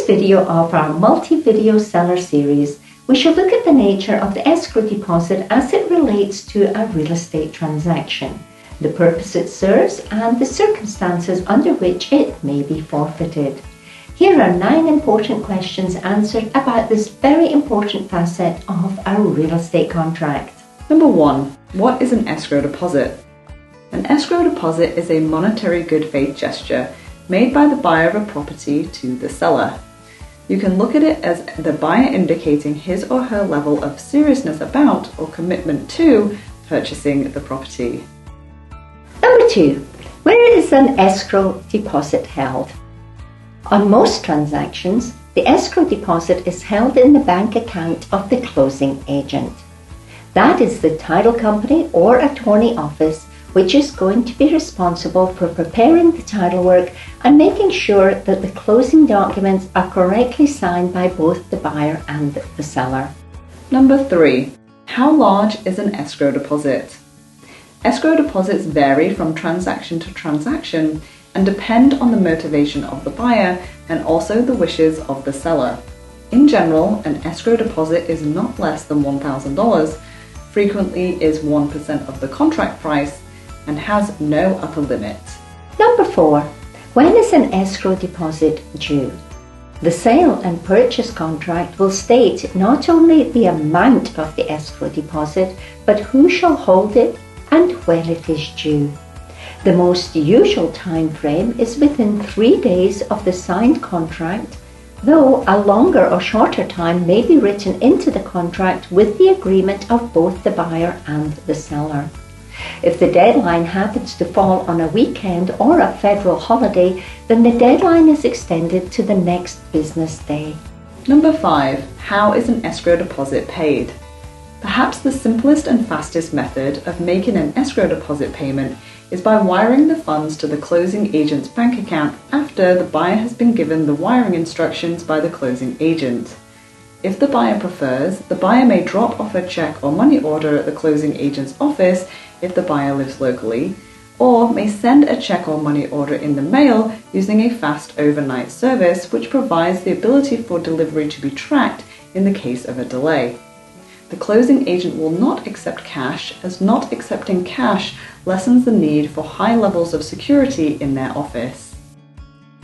video of our multi-video seller series, we shall look at the nature of the escrow deposit as it relates to a real estate transaction, the purpose it serves, and the circumstances under which it may be forfeited. Here are 9 important questions answered about this very important facet of a real estate contract. Number 1. What is an escrow deposit? An escrow deposit is a monetary good faith gesture made by the buyer of a property to the seller. You can look at it as the buyer indicating his or her level of seriousness about or commitment to purchasing the property. Number 2. Where is an escrow deposit held? On most transactions, the escrow deposit is held in the bank account of the closing agent. That is the title company or attorney office which is going to be responsible for preparing the title work and making sure that the closing documents are correctly signed by both the buyer and the seller. Number 3. How large is an escrow deposit? Escrow deposits vary from transaction to transaction and depend on the motivation of the buyer and also the wishes of the seller. In general, an escrow deposit is not less than $1,000, frequently is 1% of the contract price, and has no upper limit. Number 4. When is an escrow deposit due? The sale and purchase contract will state not only the amount of the escrow deposit, but who shall hold it and when it is due. The most usual time frame is within 3 days of the signed contract, though a longer or shorter time may be written into the contract with the agreement of both the buyer and the seller. If the deadline happens to fall on a weekend or a federal holiday, then the deadline is extended to the next business day. Number 5. How is an escrow deposit paid? Perhaps the simplest and fastest method of making an escrow deposit payment is by wiring the funds to the closing agent's bank account after the buyer has been given the wiring instructions by the closing agent. If the buyer prefers, the buyer may drop off a check or money order at the closing agent's office if the buyer lives locally, or may send a check or money order in the mail using a fast overnight service which provides the ability for delivery to be tracked in the case of a delay. The closing agent will not accept cash, as not accepting cash lessens the need for high levels of security in their office.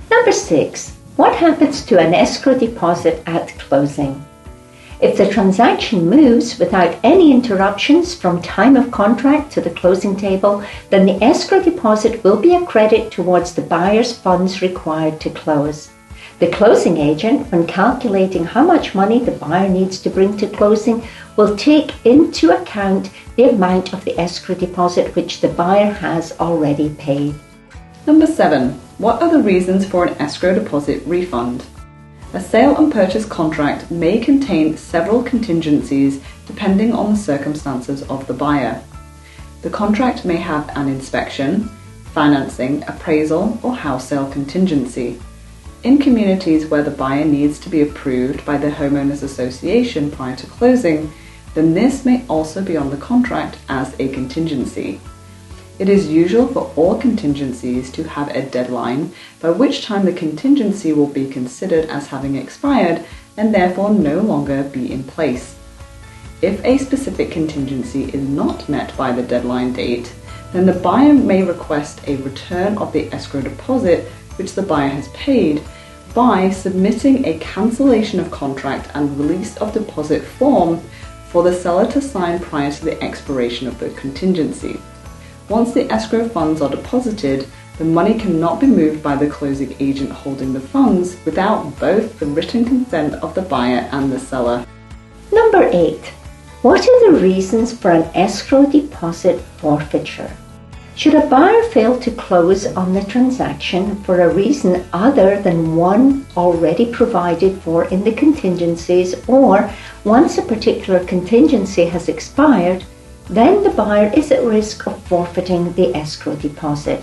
Number 6. What happens to an escrow deposit at closing? If the transaction moves without any interruptions from time of contract to the closing table, then the escrow deposit will be a credit towards the buyer's funds required to close. The closing agent, when calculating how much money the buyer needs to bring to closing, will take into account the amount of the escrow deposit which the buyer has already paid. Number 7. What are the reasons for an escrow deposit refund? A sale and purchase contract may contain several contingencies depending on the circumstances of the buyer. The contract may have an inspection, financing, appraisal, or house sale contingency. In communities where the buyer needs to be approved by the homeowners association prior to closing, then this may also be on the contract as a contingency. It is usual for all contingencies to have a deadline by which time the contingency will be considered as having expired and therefore no longer be in place. If a specific contingency is not met by the deadline date, then the buyer may request a return of the escrow deposit which the buyer has paid by submitting a cancellation of contract and release of deposit form for the seller to sign prior to the expiration of the contingency. Once the escrow funds are deposited, the money cannot be moved by the closing agent holding the funds without both the written consent of the buyer and the seller. Number 8. What are the reasons for an escrow deposit forfeiture? Should a buyer fail to close on the transaction for a reason other than one already provided for in the contingencies, or once a particular contingency has expired, then the buyer is at risk of forfeiting the escrow deposit.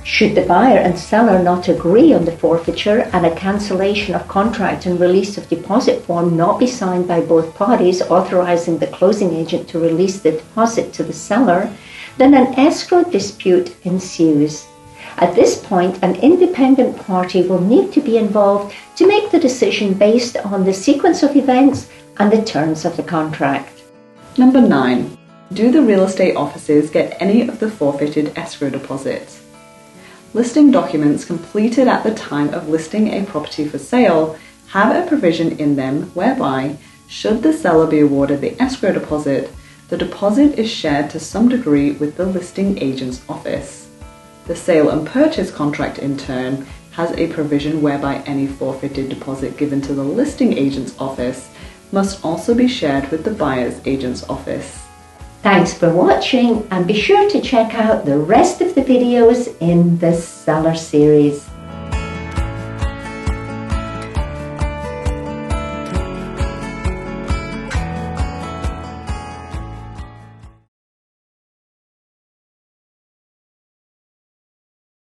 Should the buyer and seller not agree on the forfeiture and a cancellation of contract and release of deposit form not be signed by both parties authorizing the closing agent to release the deposit to the seller, then an escrow dispute ensues. At this point, an independent party will need to be involved to make the decision based on the sequence of events and the terms of the contract. Number 9. Do the real estate offices get any of the forfeited escrow deposits? Listing documents completed at the time of listing a property for sale have a provision in them whereby, should the seller be awarded the escrow deposit, the deposit is shared to some degree with the listing agent's office. The sale and purchase contract, in turn, has a provision whereby any forfeited deposit given to the listing agent's office must also be shared with the buyer's agent's office. Thanks for watching, and be sure to check out the rest of the videos in this seller series.